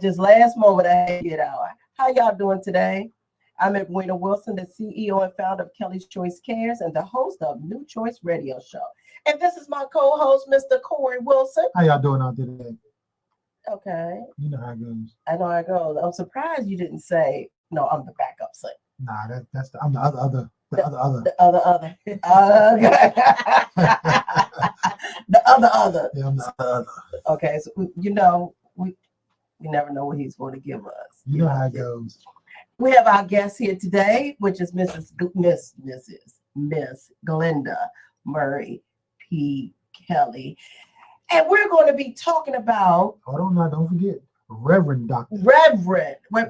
Just last moment I had to get out. How y'all doing today? I'm Edwina Wilson, the CEO and founder of Kelly's Choice Cares and the host of New Choice Radio Show. And this is my co-host, Mr. Corey Wilson. How y'all doing out there today? Okay. You know how it goes. I know how it goes. I'm surprised you didn't say, no, I'm the backup singer. Nah, I'm the other. The other. The other. Yeah, I'm the other. Okay, so we never know what he's going to give us. You know how it goes. We have our guest here today, which is Miss Glenda Murray P. Kelly. And we're going to be talking about... Hold on now, don't forget. Reverend Dr.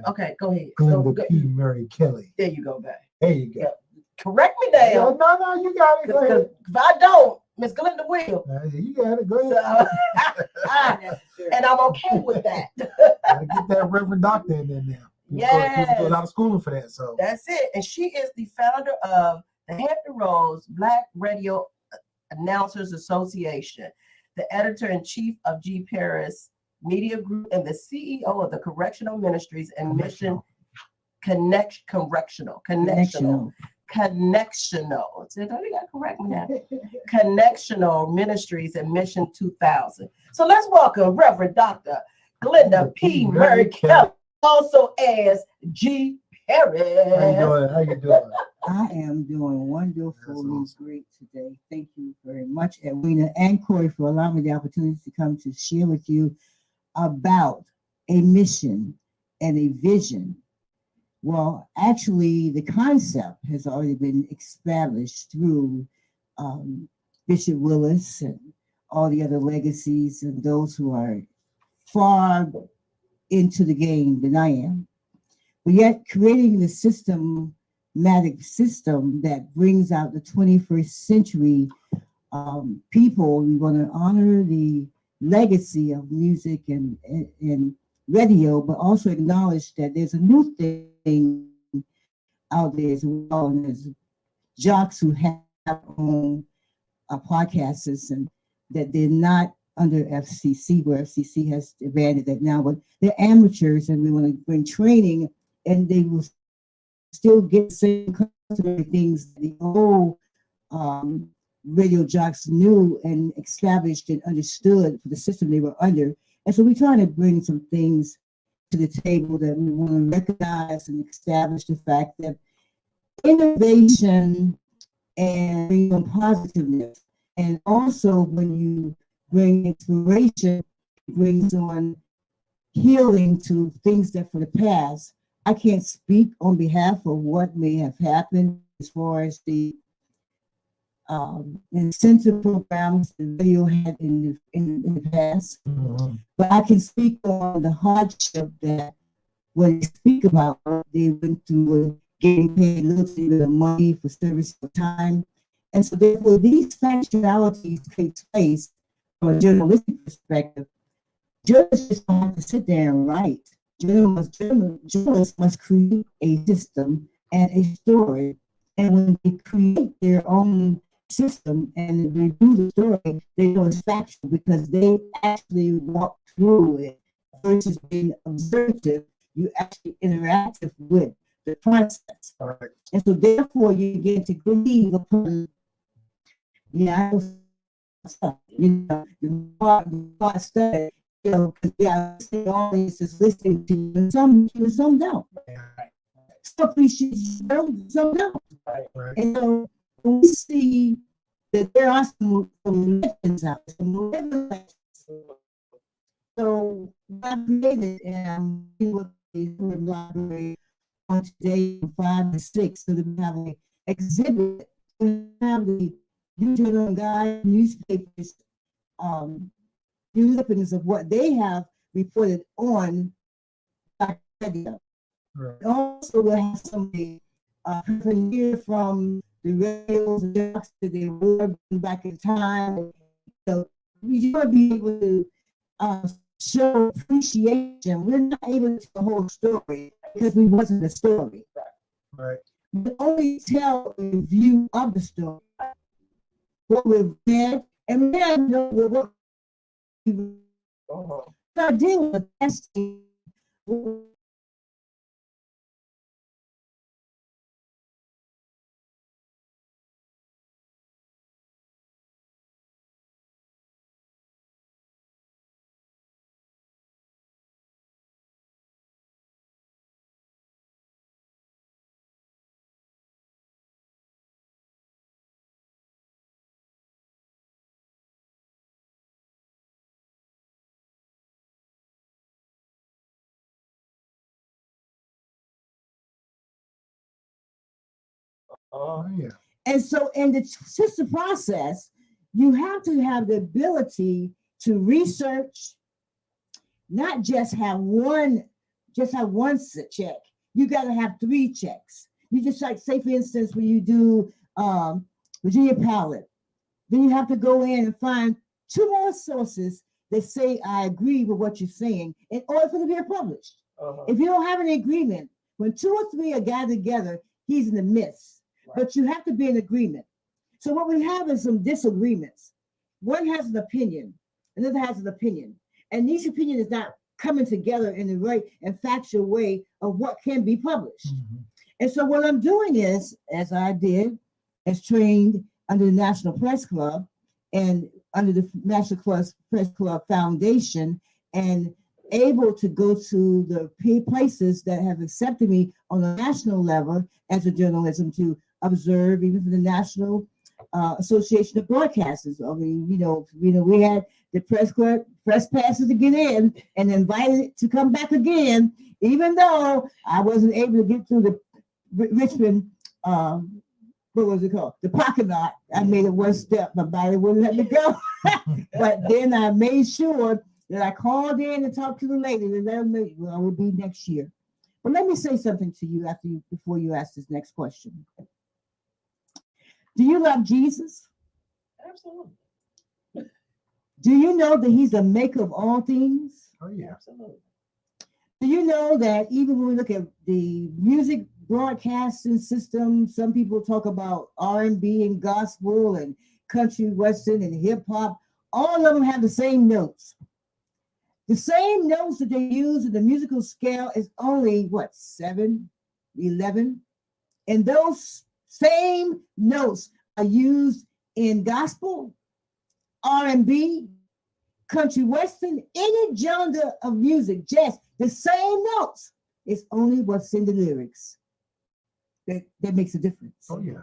Okay, go ahead. Glenda P. Murray Kelly. There you go, babe. There you go. Yeah. Correct me, Dale. No, you got it. Go ahead. If I don't, Miss Glenda will. You got it. Go ahead. And I'm okay with that. Gotta get that Reverend Doctor in there now. Yeah. Do a lot of schooling for that. So that's it. And she is the founder of the Hampton Roads Black Radio Announcers Association, the editor-in-chief of G. Paris Media Group, and the CEO of the Correctional Ministries and Mission Connectional. So you got to correct me now. Connectional Ministries and Mission 2000. So let's welcome Reverend Dr. Glenda P. Murray Kelly, also as G. Paris. How you doing? I am doing wonderful and great today. Thank you very much, Edwina and Corey, for allowing me the opportunity to come to share with you about a mission and a vision. Well, actually, the concept has already been established through Bishop Willis and all the other legacies and those who are far into the game than I am. But yet, creating the systematic system that brings out the 21st century people, we want to honor the legacy of music and radio, but also acknowledge that there's a new thing out there as well, and there's jocks who have own podcasts and that they're not under FCC, where FCC has abandoned that now, but they're amateurs, and we want to bring training, and they will still get the same customary things that the old radio jocks knew and established and understood for the system they were under. And so we're trying to bring some things to the table that we want to recognize and establish the fact that innovation and bring on positiveness. And also when you bring inspiration, it brings on healing to things that for the past. I can't speak on behalf of what may have happened as far as the incentive programs the radio had in the past. Mm-hmm. But I can speak on the hardship that when they speak about what they went through, getting paid little to bit of money for service for time. And so therefore these factualities take place from a journalistic perspective. Journalists don't have to sit there and write. Journalists must create a system and a story. And when they create their own system and review the story, they know it's factual because they actually walk through it versus being observative. You actually interactive with the process. Right. And so therefore you get to believe upon the study, because the audience is listening to you, and some don't. Some appreciate some don't. Right. And so when we see that there are some legends out there, some living legends. So I created and with the library on today from 5 and 6, so that we have an exhibit, we have the New Journal Guide newspapers clippings of what they have reported on Black radio. Right. Also, we'll have somebody here from the radios and jocks that they were back in time. So we want to be able to show appreciation. We're not able to tell the whole story because we wasn't a story. Right. We only tell a view of the story. What we've read, and we know what we're not dealing with testing Oh, yeah. And so in the system process, you have to have the ability to research, not just have one check. You got to have 3 checks. You just like, say for instance, when you do Virginia Pilot, then you have to go in and find 2 more sources that say, I agree with what you're saying in order for it to be published. If you don't have an agreement, when 2 or 3 are gathered together, he's in the midst. Right. But you have to be in agreement. So what we have is some disagreements. One has an opinion, another has an opinion. And each opinion is not coming together in the right and factual way of what can be published. And so what I'm doing is, as I did, as trained under the National Press Club and under the National Press Club Foundation, and able to go to the places that have accepted me on a national level as a journalism to observe, even for the National Association of Broadcasters. I mean, we had the press passes to get in and invited to come back again, even though I wasn't able to get through the Richmond, what was it called? The parking lot. I made it one step, my body wouldn't let me go. But then I made sure that I called in and talked to the lady and let them know, well, I will be next year. But let me say something to you before you ask this next question. Do you love Jesus? Absolutely. Do you know that he's the maker of all things? Oh, yeah. Absolutely. Do you know that even when we look at the music broadcasting system, some people talk about R&B and gospel and country western and hip hop. All of them have the same notes. The same notes that they use in the musical scale is only 7, 11. And those same notes are used in gospel, R&B, country western, any genre of music, jazz, the same notes. It's only what's in the lyrics that makes a difference. Oh, yeah.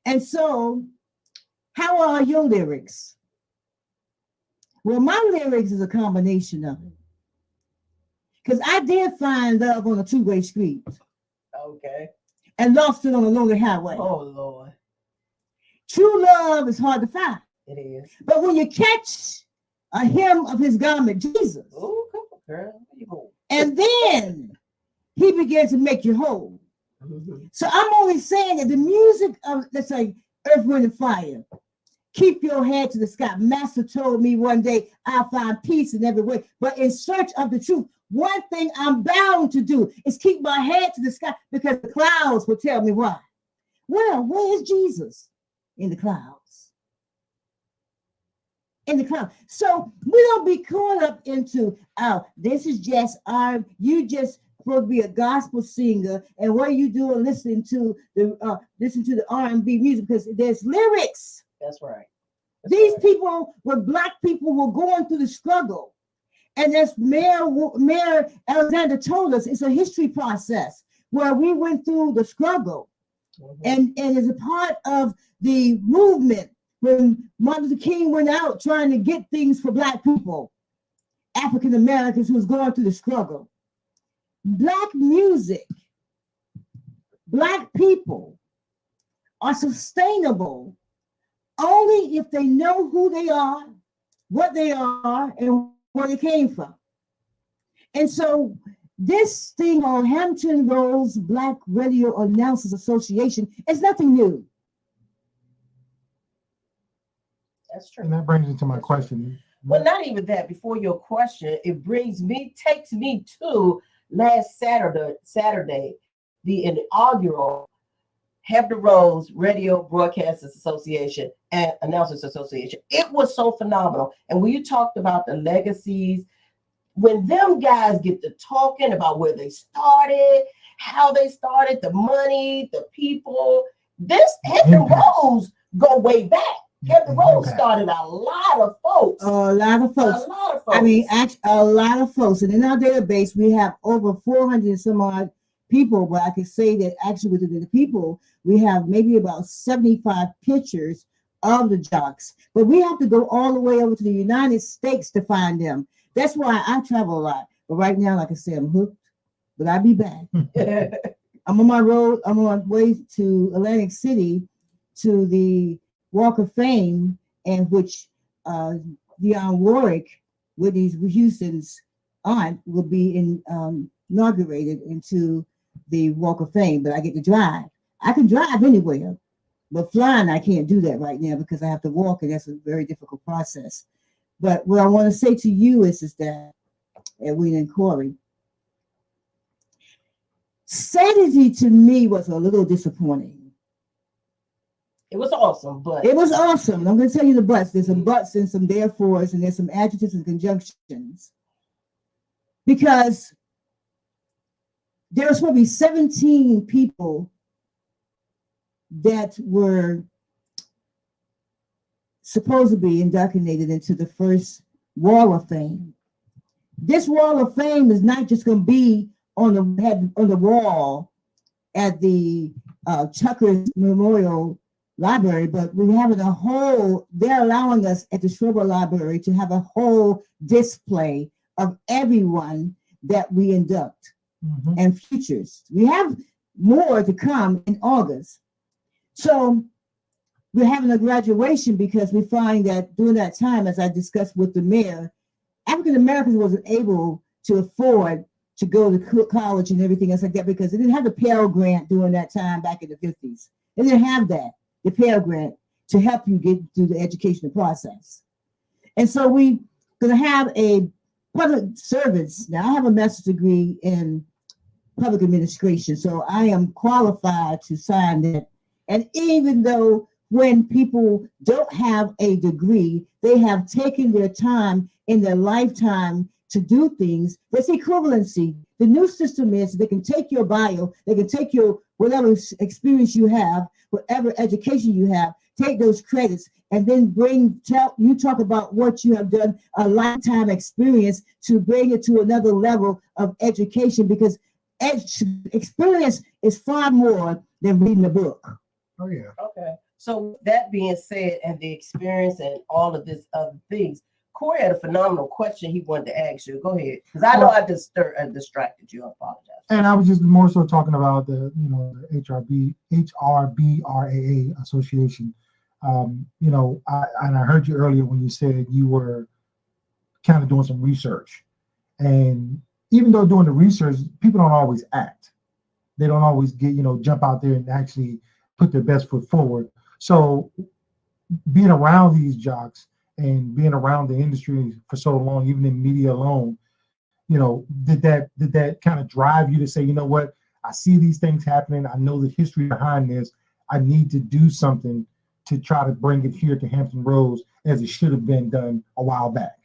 And so, how are your lyrics? Well, my lyrics is a combination of it. Because I did find love on a 2-way street. Okay. And lost it on a lonely highway. Oh, Lord. True love is hard to find. It is. But when you catch a hem of his garment, Jesus. Oh, come on, girl. Where you going? And then he began to make you whole. So I'm only saying that the music of, let's say, Earth, Wind, and Fire, keep your head to the sky. Master told me one day, I'll find peace in every way. But in search of the truth, one thing I'm bound to do is keep my head to the sky, because the clouds will tell me why. Well, where is Jesus? In the clouds. In the cloud. So we don't be caught up into, this is just you just supposed to be a gospel singer, and what are you doing listening to the R&B music, because there's lyrics. That's right. These people were Black people were going through the struggle. And as Mayor Alexander told us, it's a history process where we went through the struggle. And as a part of the movement, when Martin Luther King went out trying to get things for Black people, African Americans who was going through the struggle. Black music, Black people are sustainable only if they know who they are, what they are, and where they came from. And so this thing on Hampton Roads Black Radio Announcers Association is nothing new. That's true. And that brings me to my question. Well, not even that. Before your question, takes me to last Saturday, the inaugural Hampton Roads Radio Broadcasters Association and Announcers Association. It was so phenomenal. And when you talked about the legacies, when them guys get to talking about where they started, how they started, the money, the people, this Hampton Roads go way back. Hampton Roads started a lot of folks. A lot of folks. I mean, actually, a lot of folks. And in our database, we have over 400 and some odd people, but I could say that actually with the people, we have maybe about 75 pictures of the jocks. But we have to go all the way over to the United States to find them. That's why I travel a lot. But right now, like I said, I'm hooked, but I'll be back. I'm on my road. I'm on my way to Atlantic City to the Walk of Fame, and which Dionne Warwick, Whitney Houston's aunt, will be inaugurated into the Walk of Fame. But I get to drive. I can drive anywhere, but flying I can't do that right now because I have to walk, and that's a very difficult process. But what I want to say to you is that, Edwina and Corey, Saturday to me was a little disappointing. It was awesome, but it was awesome. I'm going to tell you the buts. There's some buts and some therefores, and there's some adjectives and conjunctions. Because there was probably 17 people that were supposed to be indoctrinated into the first Wall of Fame. This Wall of Fame is not just going to be on the wall at the Chuckers Memorial Library, but we're having a whole, they're allowing us at the Schroeder Library to have a whole display of everyone that we induct and futures. We have more to come in August. So we're having a graduation because we find that during that time, as I discussed with the mayor, African Americans wasn't able to afford to go to college and everything else like that because they didn't have the Pell Grant during that time back in the 50s. They didn't have that, the Pell Grant, to help you get through the educational process. And so we're going to have a public service. Now, I have a master's degree in public administration, so I am qualified to sign that. And even though when people don't have a degree, they have taken their time in their lifetime to do things. There's equivalency. The new system is they can take your bio, they can take your whatever experience you have, whatever education you have, take those credits, and then talk about what you have done, a lifetime experience, to bring it to another level of education, because experience is far more than reading a book. Oh yeah. okay. So that being said, and the experience and all of this other things, Corey had a phenomenal question he wanted to ask you. Go ahead, because I know I distracted you. I apologize. And I was just more so talking about the HRBRAA Association. I heard you earlier when you said you were kind of doing some research, and even though doing the research, people don't always act. They don't always jump out there and actually put their best foot forward. So being around these jocks and being around the industry for so long, even in media alone, did that kind of drive you to say, you know what, I see these things happening. I know the history behind this. I need to do something to try to bring it here to Hampton Roads as it should have been done a while back.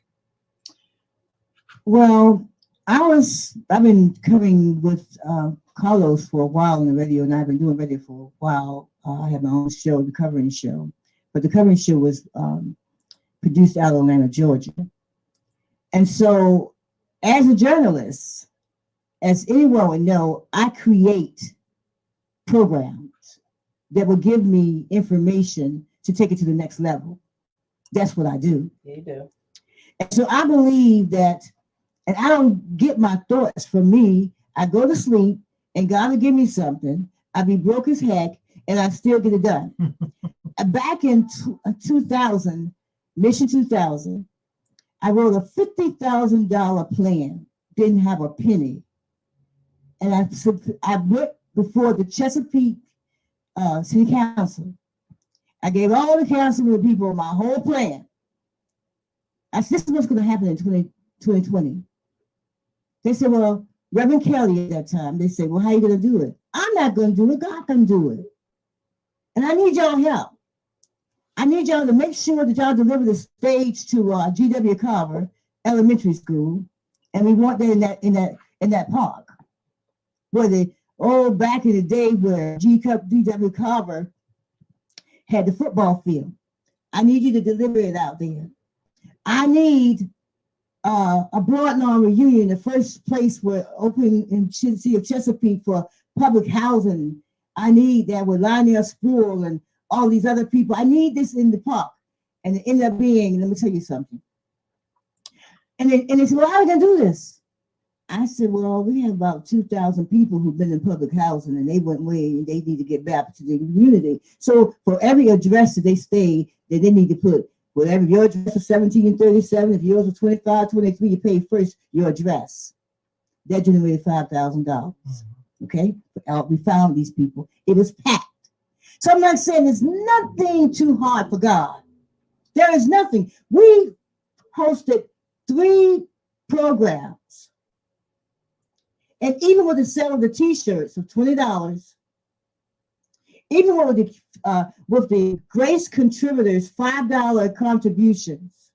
Well, I've been coming with Carlos for a while on the radio, and I've been doing radio for a while. I have my own show, the Covering Show, but the Covering Show was produced out of Atlanta, Georgia. And so as a journalist, as anyone would know, I create programs that will give me information to take it to the next level. That's what I do. You do. And so I believe that, and I don't get my thoughts from me. I go to sleep and God will give me something. I'll be broke as heck and I still get it done. Back in 2000, Mission 2000, I wrote a $50,000 plan, didn't have a penny. And I went before the Chesapeake City Council. I gave all the council people my whole plan. I said, this is what's going to happen in 2020. They said, well, Reverend Kelly at that time, they said, well, how are you going to do it? I'm not going to do it. God can do it. And I need y'all help. I need y'all to make sure that y'all deliver the stage to G.W. Carver Elementary School, and we want that in that park, where back in the day where G.W. Carver had the football field. I need you to deliver it out there. I need a broad lawn reunion, the first place where opening in the city of Chesapeake for public housing. I need that with Lionel Sproul and all these other people. I need this in the park. And it ended up being, let me tell you something. And they said, well, how are we going to do this? I said, well, we have about 2,000 people who've been in public housing and they went away and they need to get back to the community. So for every address that they stay, that they need to put whatever your address was 1737, if yours was 25, 23, you pay first your address. That generated $5,000. Okay, we found these people. It was packed. So I'm not saying there's nothing too hard for God. There is nothing. We hosted 3 programs. And even with the sale of the t-shirts of $20, even with the Grace contributors $5 contributions,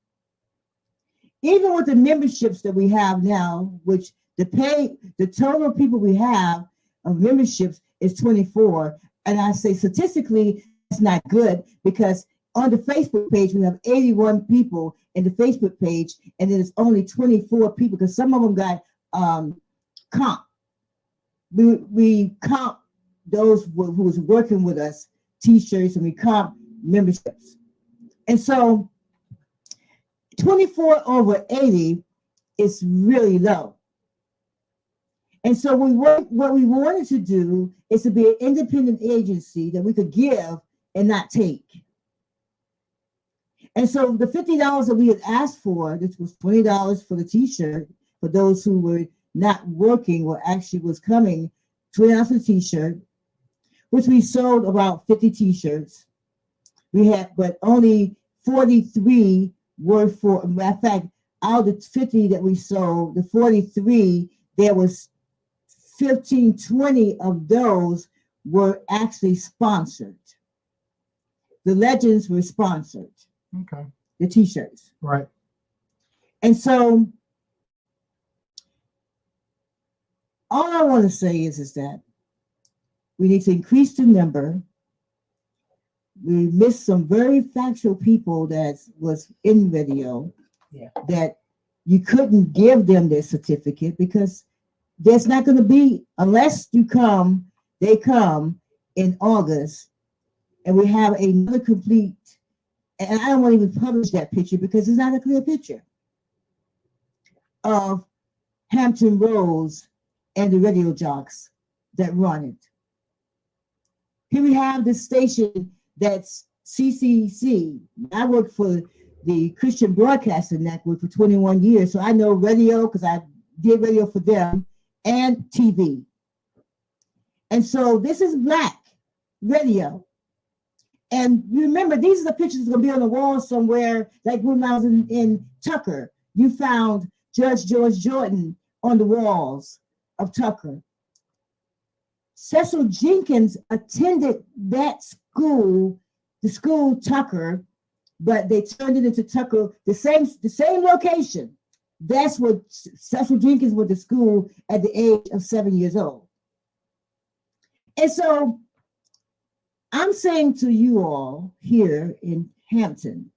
even with the memberships that we have now, which the total people we have of memberships is 24. And I say statistically, that's not good because on the Facebook page, we have 81 people in the Facebook page, and then it's only 24 people because some of them got comp. We comp those who was working with us t-shirts, and we comp memberships. And so 24 over 80 is really low. And so what we wanted to do is to be an independent agency that we could give and not take. And so the $50 that we had asked for, this was $20 for the t-shirt, for those who were not working or actually was coming, $20 for the t-shirt, which we sold about 50 t-shirts. We had, but only 43 were for, matter of fact, out of the 50 that we sold, the 43, there was 15, 20 of those were actually sponsored. The legends were sponsored. Okay. The t-shirts. Right. And so all I want to say is that we need to increase the number. We missed some very factual people that was in video that you couldn't give them their certificate because there's not going to be, unless they come in August and we have another complete, and I don't want to even publish that picture because it's not a clear picture of Hampton Roads and the radio jocks that run it. Here we have this station that's CCC. I worked for the Christian Broadcasting Network for 21 years, so I know radio because I did radio for them and TV. And so this is Black radio. And remember, these are the pictures that's going to be on the wall somewhere, like when I was in Tucker. You found Judge George Jordan on the walls of Tucker. Cecil Jenkins attended that school, the school Tucker, but they turned it into Tucker, the same location. That's what Cecil Jenkins went to school at the age of 7 years old. And so I'm saying to you all here in Hampton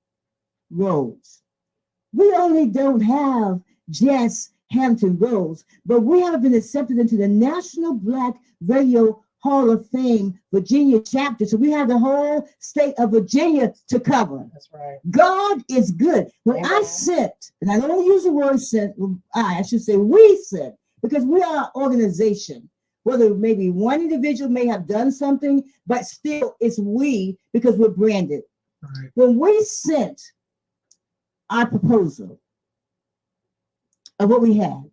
Roads, we only don't have just Hampton Roads, but we have been accepted into the National Black Radio Hall of Fame, Virginia chapter. So we have the whole state of Virginia to cover. That's right. God is good. When Amen. I sent, and I don't use the word sent, I should say we sent, because we are an organization. Whether maybe one individual may have done something, but still it's we because we're branded. Right. When we sent our proposal of what we had,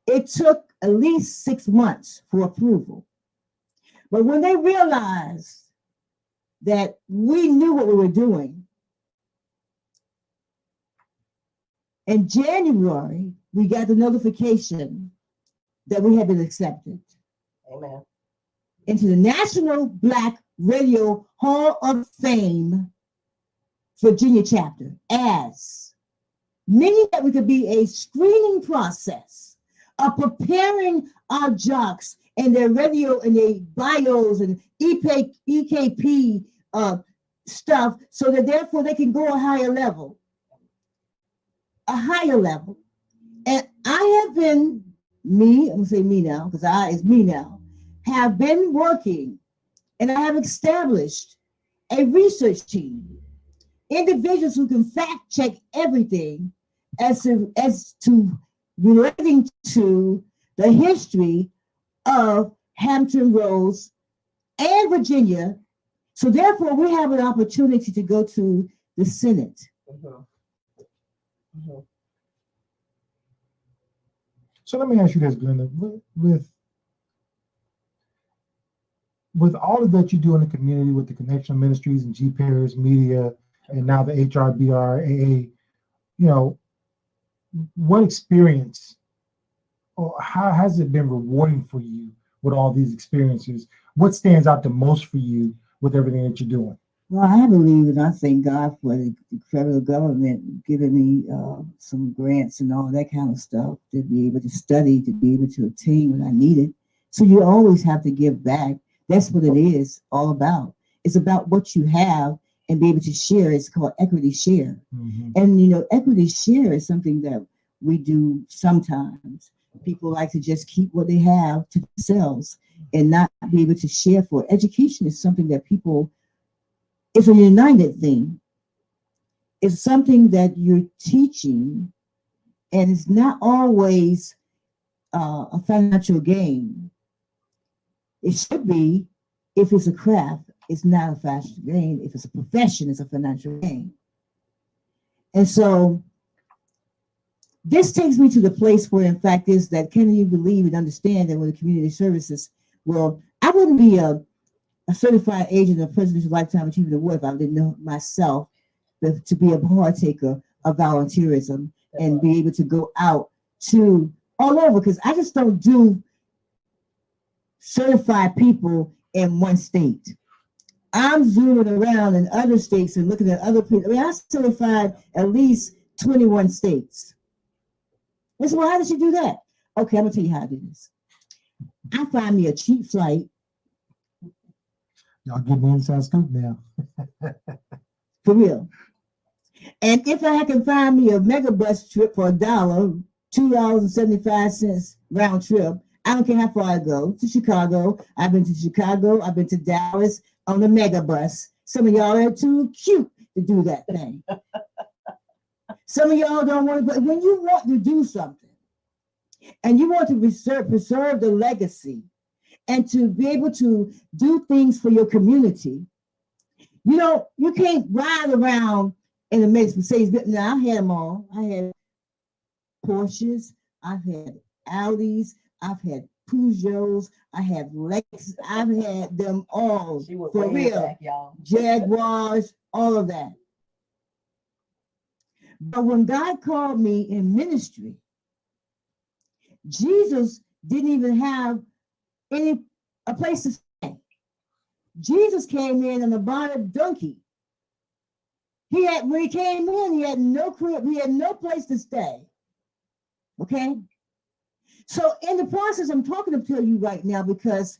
it took at least 6 months for approval. But when they realized that we knew what we were doing, in January, we got the notification that we had been accepted. Amen. Into the National Black Radio Hall of Fame, Virginia chapter, as meaning that we could be a screening process of preparing our jocks and their radio and their bios and EKP stuff so that therefore they can go a higher level. And I have been, I'm gonna say me now, because it's me now, have been working and I have established a research team, individuals who can fact check everything as to relating to the history of Hampton Roads and Virginia. So therefore, we have an opportunity to go to the Senate. So let me ask you this, Glenda. With all of that you do in the community with the Connection Ministries and GPARS Media and now the HRBRAA, you know, what experience or how has it been rewarding for you with all these experiences? What stands out the most for you with everything that you're doing? Well, I believe and I thank God for the federal government giving me some grants and all that kind of stuff to be able to study, to be able to obtain what I needed. So you always have to give back. That's what it is all about. It's about what you have and be able to share. It's called equity share. Mm-hmm. And, you know, equity share is something that we do sometimes. People like to just keep what they have to themselves and not be able to share for. Education is something that people, it's a united thing. It's something that you're teaching, and it's not always a financial gain. It should be if it's a craft. It's not a financial gain. If it's a profession, it's a financial gain. And so this takes me to the place where, in fact, is that can you believe and understand that with the community services, well, I wouldn't be a certified agent of Presidential Lifetime Achievement Award if I didn't know myself to be a partaker of volunteerism and be able to go out to all over, because I just don't do certified people in one state. I'm zooming around in other states and looking at other people. I mean, I certified at least 21 states. I said, well, how did you do that? Okay, I'm gonna tell you how I do this. I find me a cheap flight. Y'all getting the inside scoop now. For real. And if I can find me a mega bus trip for $1, $2.75 round trip, I don't care how far I go to Chicago. I've been to Chicago. I've been to Dallas on the mega bus. Some of y'all are too cute to do that thing. Some of y'all don't want to, but when you want to do something and you want to preserve the legacy and to be able to do things for your community, you can't ride around in a Mercedes. Now, I had them all. I had Porsches. I've had Audis. I've had Peugeots. I have Lexus. I've had them all for real. Back, y'all. Jaguars, all of that. But when God called me in ministry, Jesus didn't even have a place to stay. Jesus came in on a bottom donkey. When he came in, he had no crib, he had no place to stay. Okay? So in the process, I'm talking to you right now because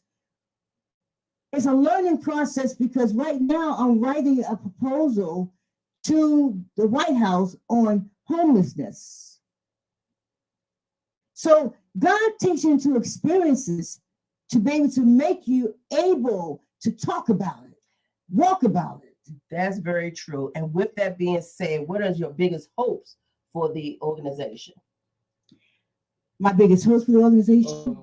it's a learning process, because right now I'm writing a proposal to the White House on homelessness. So God takes you into experiences to be able to make you able to talk about it, walk about it. That's very true. And with that being said, what are your biggest hopes for the organization? My biggest hopes for the organization?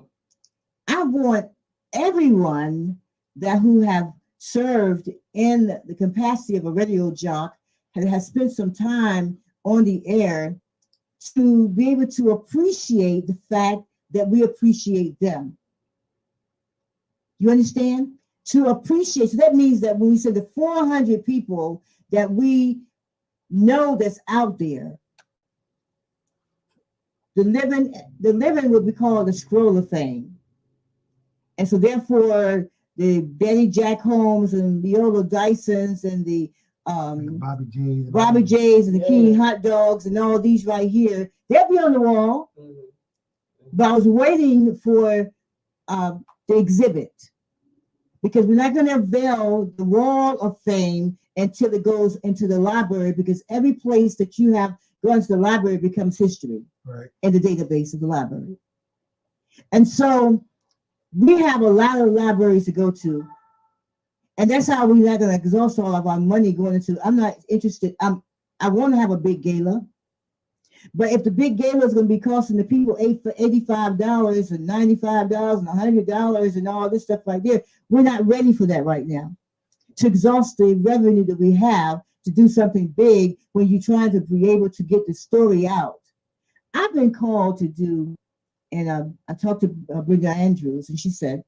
I want everyone who have served in the capacity of a radio jock and has spent some time on the air to be able to appreciate the fact that we appreciate them. You understand? To appreciate. So that means that when we say the 400 people that we know that's out there, the living would be called the scroll of fame. And so therefore, the Betty Jack Holmes and Viola Dysons and the Bobby J's and the King hot dogs and all these right here, they'll be on the wall. But I was waiting for the exhibit, because we're not going to unveil the wall of fame until it goes into the library, because every place that you have gone to the library becomes history, right, in the database of the library. And so we have a lot of libraries to go to. And that's how we're not going to exhaust all of our money going into. I'm not interested. I want to have a big gala, But if the big gala is going to be costing the people $85 and $95 and $100 and all this stuff like that, we're not ready for that right now. To exhaust the revenue that we have to do something big when you're trying to be able to get the story out. I've been called to do, and I talked to Brenda Andrews, and she said,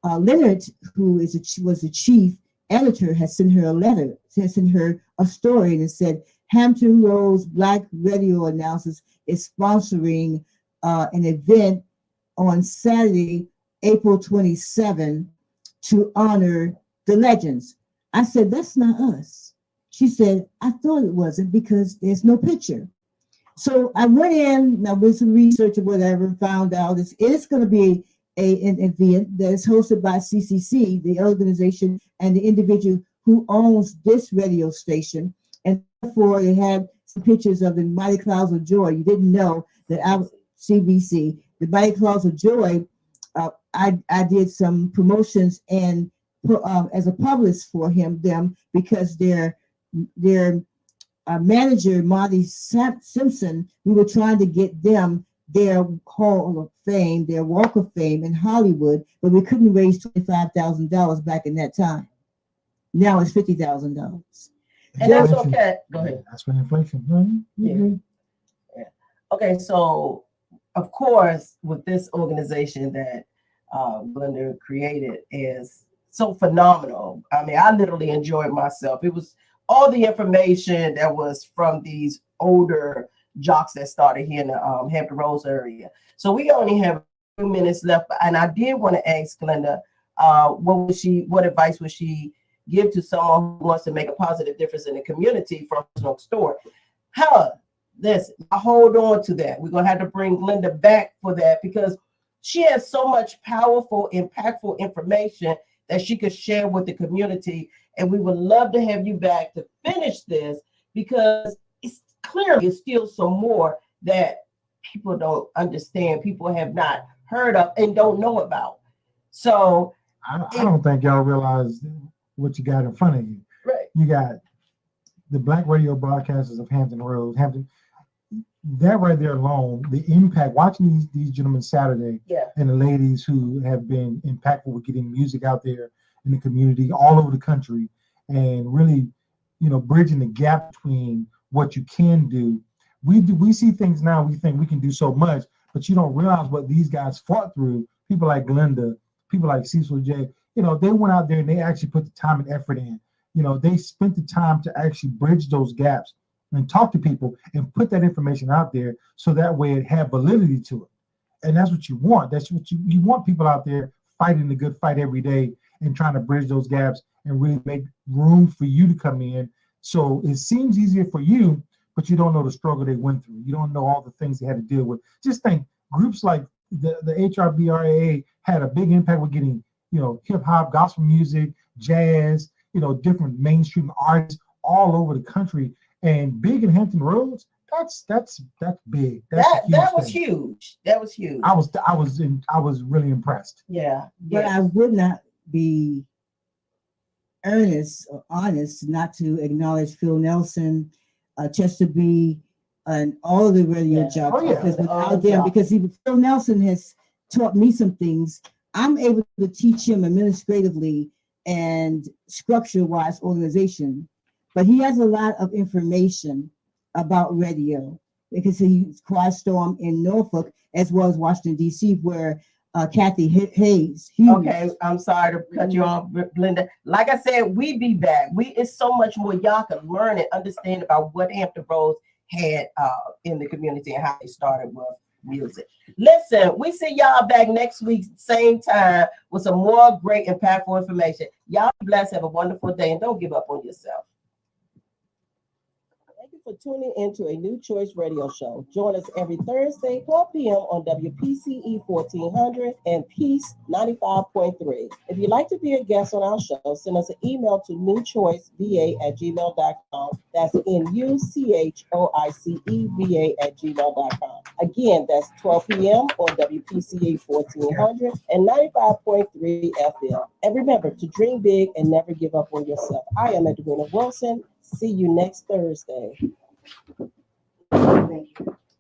Leonard, who was the chief editor, has sent her a letter, has sent her a story, and it said, Hampton Roads Black Radio Announcers is sponsoring an event on Saturday, April 27, to honor the legends. I said, that's not us. She said, I thought it wasn't because there's no picture. So I went in, now with some research or whatever, and found out it's going to be an event that is hosted by CCC, the organization and the individual who owns this radio station. And therefore, they had some pictures of the Mighty Clouds of Joy. You didn't know that CBC, the Mighty Clouds of Joy, I did some promotions and as a publicist for them because their manager, Marty Simpson, we were trying to get them their Hall of Fame, their Walk of Fame in Hollywood, but we couldn't raise $25,000 back in that time. Now it's $50,000. And that's okay. Go ahead. That's for inflation. Mm-hmm. Yeah. Okay, so of course, with this organization that Glenda created is so phenomenal. I mean, I literally enjoyed myself. It was all the information that was from these older jocks that started here in the Hampton Roads area. So we only have a few minutes left, and I did want to ask Glenda, what advice would she give to someone who wants to make a positive difference in the community from her story? Listen, I hold on to that. We're gonna have to bring Glenda back for that because she has so much powerful, impactful information that she could share with the community. And we would love to have you back to finish this because it's clearly still some more that people don't understand, people have not heard of and don't know about. So I don't think y'all realize what you got in front of you. Right. You got the Black Radio Broadcasters of Hampton Roads, that right there alone, the impact, watching these gentlemen Saturday, and the ladies who have been impactful with getting music out there in the community all over the country, and really, bridging the gap between what you can do. We see things now, we think we can do so much, but you don't realize what these guys fought through. People like Glenda, people like Cecil J, they went out there and they actually put the time and effort in. They spent the time to actually bridge those gaps and talk to people and put that information out there so that way it had validity to it. And that's what you want. That's what you want, people out there fighting the good fight every day and trying to bridge those gaps and really make room for you to come in. So it seems easier for you, but you don't know the struggle they went through. You don't know all the things they had to deal with. Just think, groups like the HRBRAA had a big impact with getting, hip hop, gospel music, jazz, different mainstream artists all over the country. And big in Hampton Roads, that's big. That was huge. That was huge. I was really impressed. Yeah. But I would not be earnest or honest not to acknowledge Phil Nelson, Chester B, and all of the radio jobs. Because without them, because Phil Nelson has taught me some things. I'm able to teach him administratively and structure-wise organization. But he has a lot of information about radio because he's Quiet Storm in Norfolk as well as Washington, D.C., where Kathy Hayes. Okay, I'm sorry to cut you off, Glenda. Like I said, we be back. It's so much more y'all can learn and understand about what Hampton Roads had in the community and how they started with music. Listen, we see y'all back next week, same time, with some more great, impactful information. Y'all be blessed, have a wonderful day, and don't give up on yourself. For tuning into a New Choice radio show. Join us every Thursday, 12 p.m. on WPCE 1400 and Peace 95.3. If you'd like to be a guest on our show, send us an email to newchoiceva@gmail.com. That's NUCHOICEVA@gmail.com. Again, that's 12 p.m. on WPCE 1400 and 95.3 FM. And remember to dream big and never give up on yourself. I am Edwina Wilson. See you next Thursday. Thank you.